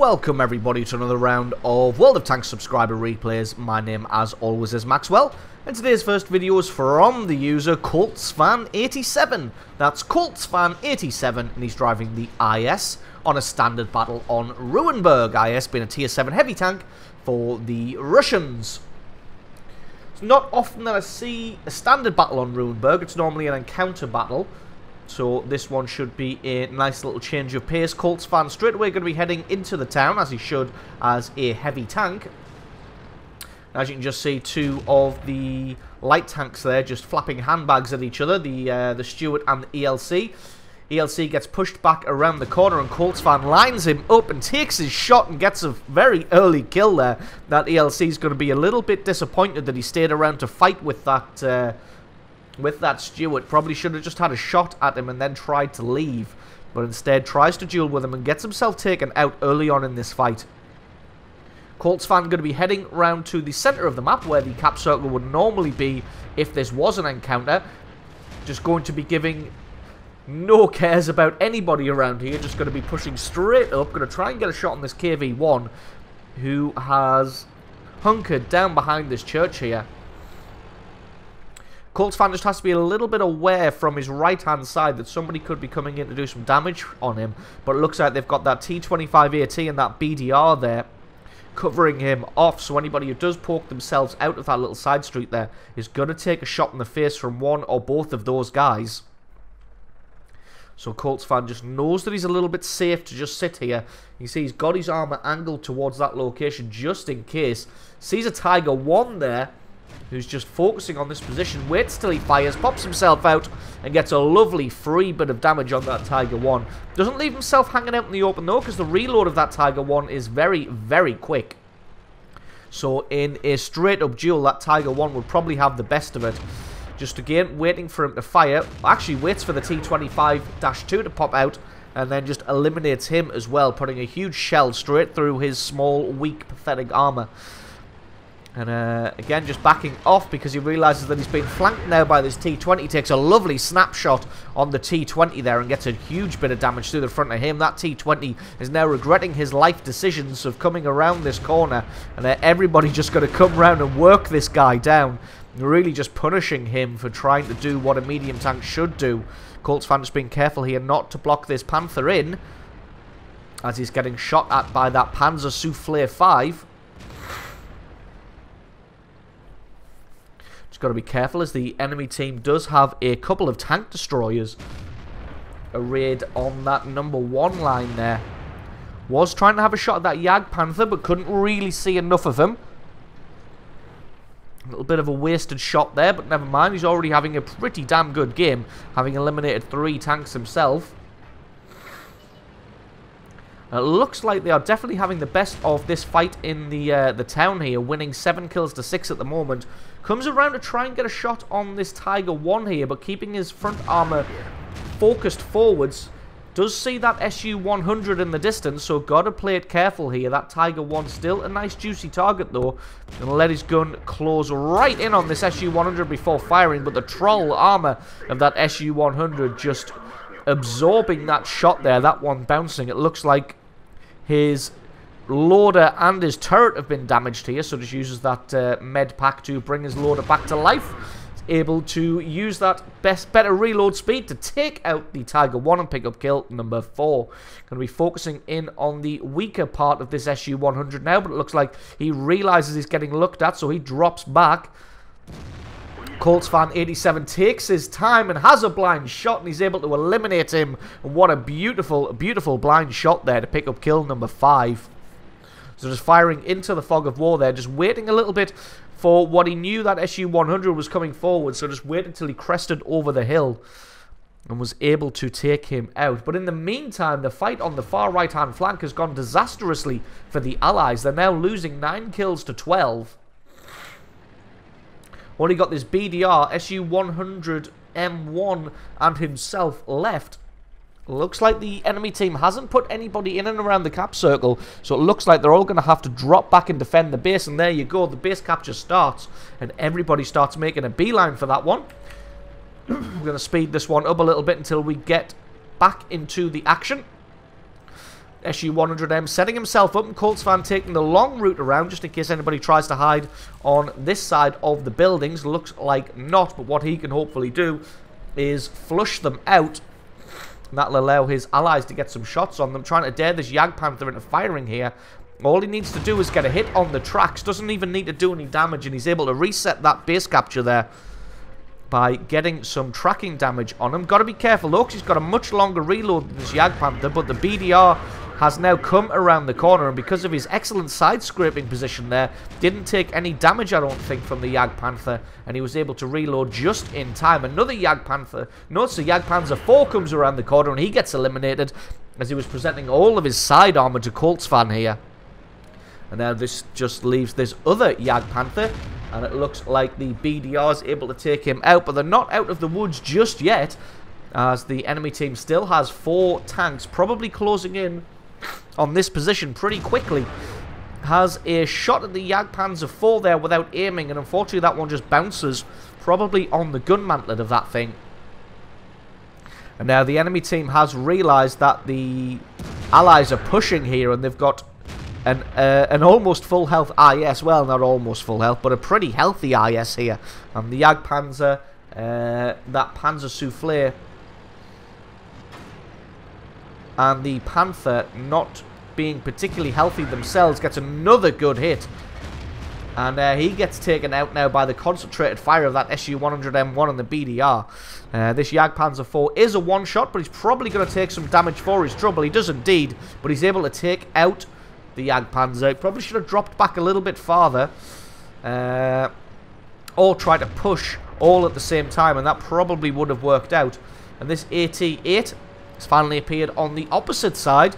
Welcome everybody to another round of World of Tanks subscriber replays. My name as always is Maxwell, and today's first video is from the user ColtsFan87. That's ColtsFan87, and he's driving the IS on a standard battle on Ruinberg. IS being a tier 7 heavy tank for the Russians. It's not often that I see a standard battle on Ruinberg. It's normally an encounter battle. So this one should be a nice little change of pace. Colts fan straight away going to be heading into the town, as he should, as a heavy tank. As you can just see, two of the light tanks there just flapping handbags at each other, the Stewart and the ELC. ELC gets pushed back around the corner, and Colts fan lines him up and takes his shot and gets a very early kill there. That ELC is going to be a little bit disappointed that he stayed around to fight with that Stewart. Probably should have just had a shot at him and then tried to leave, but instead tries to duel with him and gets himself taken out early on in this fight. Colts fan going to be heading round to the centre of the map where the cap circle would normally be if this was an encounter. Just going to be giving no cares about anybody around here. Just going to be pushing straight up. Going to try and get a shot on this KV-1 who has hunkered down behind this church here. Colts fan just has to be a little bit aware from his right-hand side that somebody could be coming in to do some damage on him. But it looks like they've got that T-34-1 and that BDR there covering him off. So anybody who does poke themselves out of that little side street there is going to take a shot in the face from one or both of those guys. So Colts fan just knows that he's a little bit safe to just sit here. You see he's got his armor angled towards that location just in case. Sees a Tiger 1 there, who's just focusing on this position, waits till he fires, pops himself out, and gets a lovely free bit of damage on that Tiger 1. Doesn't leave himself hanging out in the open though, because the reload of that Tiger 1 is very, very quick. So in a straight up duel, that Tiger 1 would probably have the best of it. Just again, waiting for him to fire. Actually waits for the T-25-2 to pop out, and then just eliminates him as well, putting a huge shell straight through his small, weak, pathetic armor. And again, just backing off because he realises that he's been flanked now by this T-20. He takes a lovely snapshot on the T-20 there and gets a huge bit of damage through the front of him. That T-20 is now regretting his life decisions of coming around this corner. And everybody just got to come around and work this guy down. Really just punishing him for trying to do what a medium tank should do. Colts fan just being careful here not to block this Panther in, as he's getting shot at by that Panzer Soufflé 5. Got to be careful as the enemy team does have a couple of tank destroyers arrayed on that #1 line there. Was trying to have a shot at that Jag Panther, but couldn't really see enough of him. A little bit of a wasted shot there, but never mind. He's already having a pretty damn good game, having eliminated 3 tanks himself. It looks like they are definitely having the best of this fight in the town here, winning 7 kills to 6 at the moment. Comes around to try and get a shot on this Tiger 1 here, but keeping his front armor focused forwards. Does see that SU-100 in the distance, so got to play it careful here. That Tiger 1 still a nice juicy target though. Gonna let his gun close right in on this SU-100 before firing, but the troll armor of that SU-100 just absorbing that shot there. That one bouncing. It looks like his loader and his turret have been damaged here, so just uses that med pack to bring his loader back to life. He's able to use that better reload speed to take out the Tiger 1 and pick up kill #4. Going to be focusing in on the weaker part of this SU-100 now, but it looks like he realizes he's getting looked at, so he drops back. Colts fan 87 takes his time and has a blind shot, and he's able to eliminate him. And what a beautiful, beautiful blind shot there to pick up kill #5. So just firing into the fog of war there, just waiting a little bit for what he knew that SU-100 was coming forward. So just waited until he crested over the hill and was able to take him out. But in the meantime, the fight on the far right-hand flank has gone disastrously for the Allies. They're now losing 9 kills to 12. Only got this BDR, SU-100 M1 and himself left. Looks like the enemy team hasn't put anybody in and around the cap circle, so it looks like they're all going to have to drop back and defend the base, and there you go, the base capture starts, and everybody starts making a beeline for that one. We're going to speed this one up a little bit until we get back into the action. SU-100M setting himself up, and Coltsvan taking the long route around just in case anybody tries to hide on this side of the buildings. Looks like not, but what he can hopefully do is flush them out. And that'll allow his allies to get some shots on them. Trying to dare this Jagdpanther into firing here. All he needs to do is get a hit on the tracks. Doesn't even need to do any damage, and he's able to reset that base capture there by getting some tracking damage on him. Got to be careful though, because he's got a much longer reload than this Jagdpanther, but the BDR has now come around the corner, and because of his excellent side-scraping position there, didn't take any damage, I don't think, from the Jagdpanther, and he was able to reload just in time. Another Jagdpanther. Notice the Jagdpanther 4 comes around the corner, and he gets eliminated as he was presenting all of his side armor to Coltsvan here. And now this just leaves this other Jagdpanther, and it looks like the BDR is able to take him out, but they're not out of the woods just yet, as the enemy team still has 4 tanks, probably closing in on this position pretty quickly. Has a shot at the Jagdpanzer 4 there without aiming, and unfortunately that one just bounces probably on the gun mantlet of that thing. And now the enemy team has realised that the allies are pushing here, and they've got an almost full health IS. Well, not almost full health, but a pretty healthy IS here. And the Jagdpanzer, that Panzer Soufflé, and the Panther, not being particularly healthy themselves, gets another good hit. And he gets taken out now by the concentrated fire of that SU-100M1 and the BDR. This Jagdpanzer 4 is a one-shot, but he's probably going to take some damage for his trouble. He does indeed, but he's able to take out the Jagdpanzer. He probably should have dropped back a little bit farther, or try to push all at the same time, and that probably would have worked out. And this AT-8 has finally appeared on the opposite side.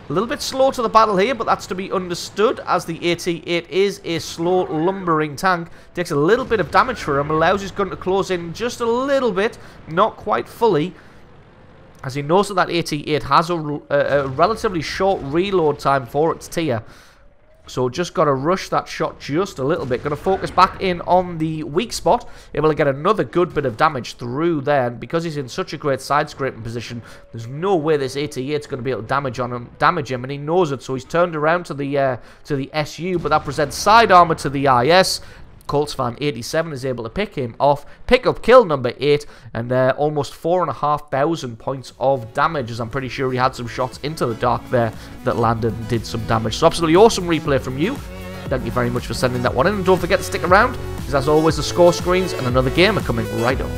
A little bit slow to the battle here, but that's to be understood, as the AT-8 is a slow, lumbering tank. Takes a little bit of damage for him, allows his gun to close in just a little bit, not quite fully, as he knows that that AT-8 has a relatively short reload time for its tier. So just got to rush that shot just a little bit. Going to focus back in on the weak spot. Able to get another good bit of damage through there. And because he's in such a great side-scraping position, there's no way this AT-8 is going to be able to damage him. And he knows it. So he's turned around to the SU. But that presents side armor to the IS. Coltsvan 87 is able to pick him off, pick up kill number 8, and almost 4,500 points of damage, as I'm pretty sure he had some shots into the dark there that landed and did some damage. So absolutely awesome replay from you. Thank you very much for sending that one in, and don't forget to stick around, because as always the score screens and another game are coming right up.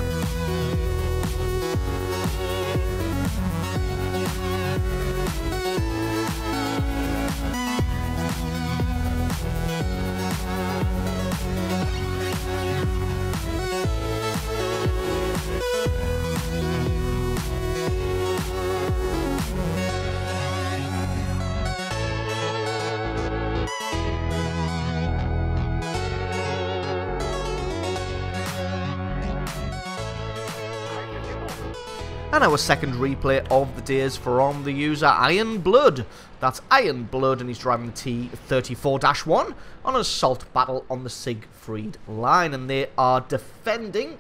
And our second replay of the day is from the user Iron Blood. That's Iron Blood, and he's driving the T-34-1 on an assault battle on the Siegfried line. And they are defending.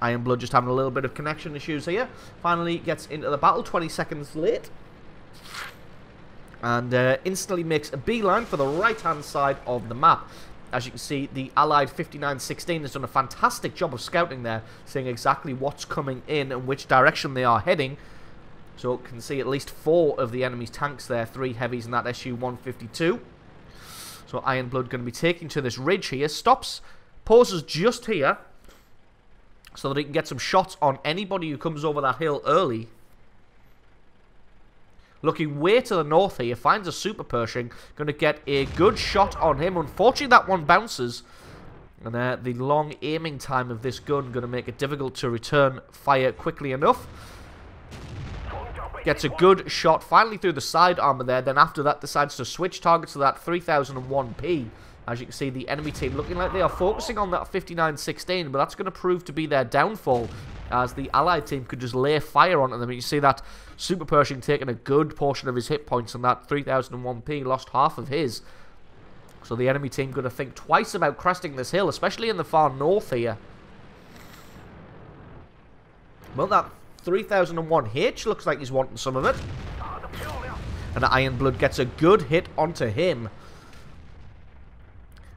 Iron Blood just having a little bit of connection issues here. Finally gets into the battle, 20 seconds late. And instantly makes a beeline for the right-hand side of the map. As you can see, the Allied 5916 has done a fantastic job of scouting there, seeing exactly what's coming in and which direction they are heading. So you can see at least 4 of the enemy's tanks there, 3 heavies and that SU-152. So Iron Blood going to be taking to this ridge here, stops, pauses just here, so that he can get some shots on anybody who comes over that hill early. Looking way to the north here, finds a Super Pershing, going to get a good shot on him. Unfortunately, that one bounces, and the long aiming time of this gun going to make it difficult to return fire quickly enough. Gets a good shot finally through the side armor there, then after that decides to switch targets to that 3001P. As you can see, the enemy team looking like they are focusing on that 5916, but that's going to prove to be their downfall, as the Allied team could just lay fire onto them. You see that Super Pershing taking a good portion of his hit points, and that 3001P lost half of his. So the enemy team going to think twice about cresting this hill, especially in the far north here. Well, that 3001H looks like he's wanting some of it. and Ironblood gets a good hit onto him.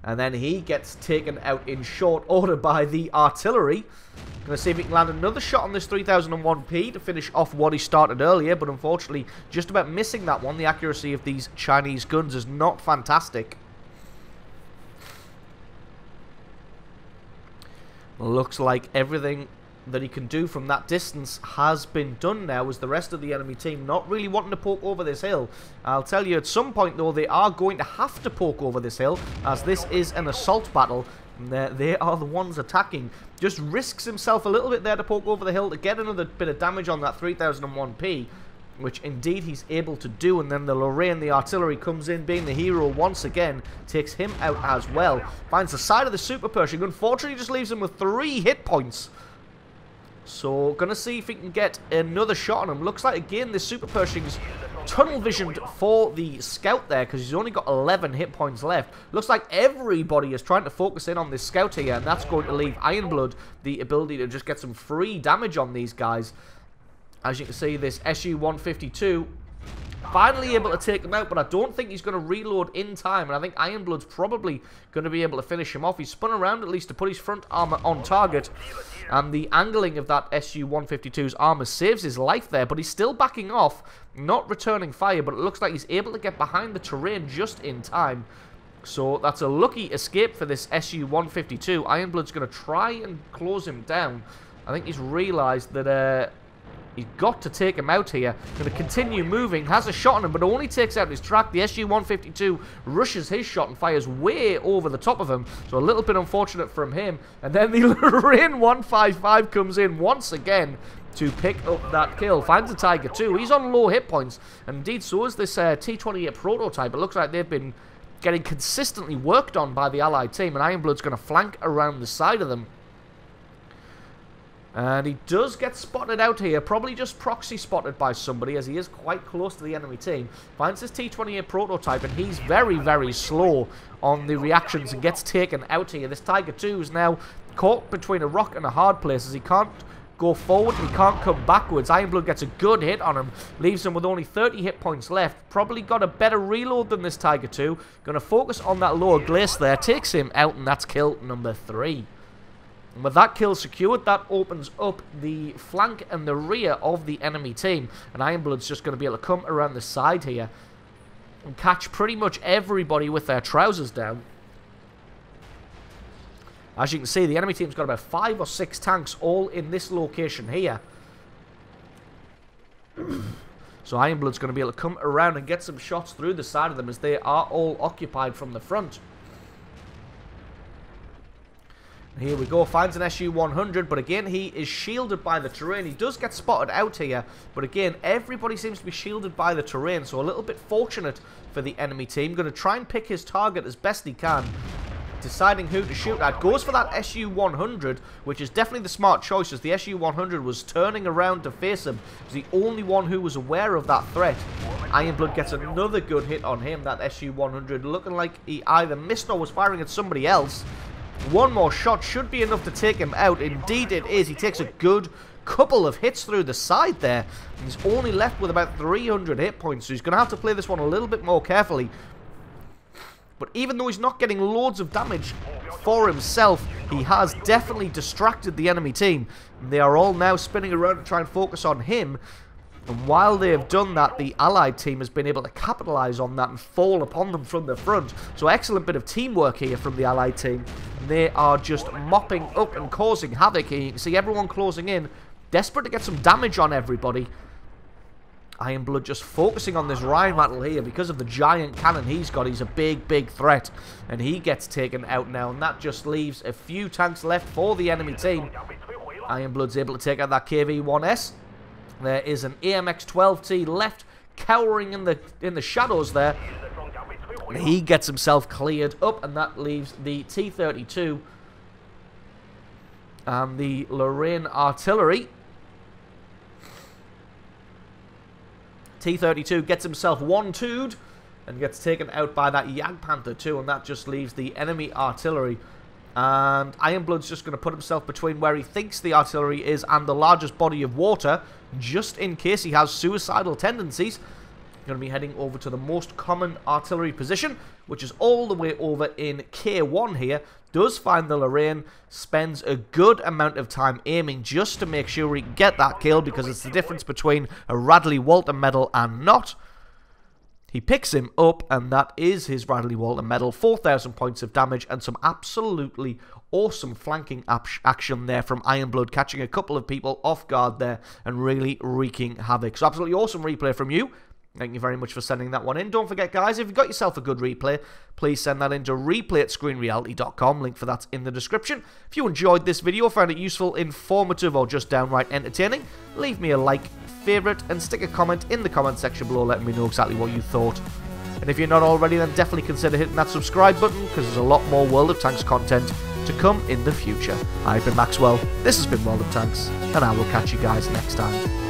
And then he gets taken out in short order by the artillery. Going to see if he can land another shot on this 3001P to finish off what he started earlier, but unfortunately just about missing that one. The accuracy of these Chinese guns is not fantastic. Looks like everything that he can do from that distance has been done now, as the rest of the enemy team not really wanting to poke over this hill. I'll tell you, at some point though, they are going to have to poke over this hill, as this is an assault battle. And they are the ones attacking. Just risks himself a little bit there to poke over the hill to get another bit of damage on that 3001P, which indeed he's able to do. And then the Lorraine, the artillery, comes in being the hero once again, takes him out as well. Finds the side of the Super Pershing, unfortunately just leaves him with 3 hit points. So, gonna see if he can get another shot on him. Looks like, again, this Super Pershing's tunnel visioned for the scout there, because he's only got 11 hit points left. Looks like everybody is trying to focus in on this scout here, and that's going to leave Ironblood the ability to just get some free damage on these guys. As you can see, this SU-152 finally able to take him out, but I don't think he's going to reload in time, and I think Ironblood's probably going to be able to finish him off. He's spun around at least to put his front armor on target, and the angling of that SU-152's armor saves his life there, but he's still backing off, not returning fire, but it looks like he's able to get behind the terrain just in time. So that's a lucky escape for this SU-152. Ironblood's going to try and close him down. I think he's realized that he's got to take him out here. Going to continue moving. Has a shot on him, but only takes out his track. The SU-152 rushes his shot and fires way over the top of him. So a little bit unfortunate from him. And then the Lorraine 155 comes in once again to pick up that kill. Finds the Tiger 2. He's on low hit points. And indeed, so is this T-28 prototype. It looks like they've been getting consistently worked on by the Allied team. And Ironblood's going to flank around the side of them. And he does get spotted out here, probably just proxy spotted by somebody, as he is quite close to the enemy team. Finds his T-28 prototype, and he's very, very slow on the reactions and gets taken out here. This Tiger 2 is now caught between a rock and a hard place, as he can't go forward, he can't come backwards. Ironblood gets a good hit on him, leaves him with only 30 hit points left. Probably got a better reload than this Tiger 2. Going to focus on that lower glace there, takes him out, and that's kill number 3. And with that kill secured, that opens up the flank and the rear of the enemy team. And Ironblood's just going to be able to come around the side here and catch pretty much everybody with their trousers down. As you can see, the enemy team's got about 5 or 6 tanks all in this location here. So Ironblood's going to be able to come around and get some shots through the side of them, as they are all occupied from the front. Here we go, finds an SU-100, but again, he is shielded by the terrain. He does get spotted out here, but again, everybody seems to be shielded by the terrain, so a little bit fortunate for the enemy team. Going to try and pick his target as best he can, deciding who to shoot at. Goes for that SU-100, which is definitely the smart choice, as the SU-100 was turning around to face him. He was the only one who was aware of that threat. Ironblood gets another good hit on him, that SU-100, looking like he either missed or was firing at somebody else. One more shot should be enough to take him out. Indeed it is. He takes a good couple of hits through the side there. He's only left with about 300 hit points, so he's going to have to play this one a little bit more carefully. But even though he's not getting loads of damage for himself, he has definitely distracted the enemy team. They are all now spinning around to try and focus on him. And while they have done that, the Allied team has been able to capitalize on that and fall upon them from the front. So excellent bit of teamwork here from the Allied team. They are just mopping up and causing havoc here. You can see everyone closing in, desperate to get some damage on everybody. Ironblood just focusing on this Rheinmetall here because of the giant cannon he's got. He's a big, big threat. And he gets taken out now. And that just leaves a few tanks left for the enemy team. Ironblood's able to take out that KV-1S. There is an AMX-12T left, cowering in the shadows there. And he gets himself cleared up, and that leaves the T-32 and the Lorraine artillery. T-32 gets himself 1-2'd and gets taken out by that Jagdpanther 2, and that just leaves the enemy artillery. And Ironblood's just going to put himself between where he thinks the artillery is and the largest body of water, just in case he has suicidal tendencies. going to be heading over to the most common artillery position, which is all the way over in K1 here. Does find the Lorraine, spends a good amount of time aiming just to make sure he can get that kill, because it's the difference between a Radley Walter medal and not. He picks him up, and that is his Radley Walter medal. 4,000 points of damage, and some absolutely awesome flanking action there from Ironblood, catching a couple of people off guard there and really wreaking havoc. So absolutely awesome replay from you. Thank you very much for sending that one in. Don't forget, guys, if you've got yourself a good replay, please send that in to replay@screenreality.com. Link for that's in the description. If you enjoyed this video, found it useful, informative, or just downright entertaining, leave me a like, favourite, and stick a comment in the comment section below letting me know exactly what you thought. And if you're not already, then definitely consider hitting that subscribe button, because there's a lot more World of Tanks content to come in the future. I've been Maxwell, this has been World of Tanks, and I will catch you guys next time.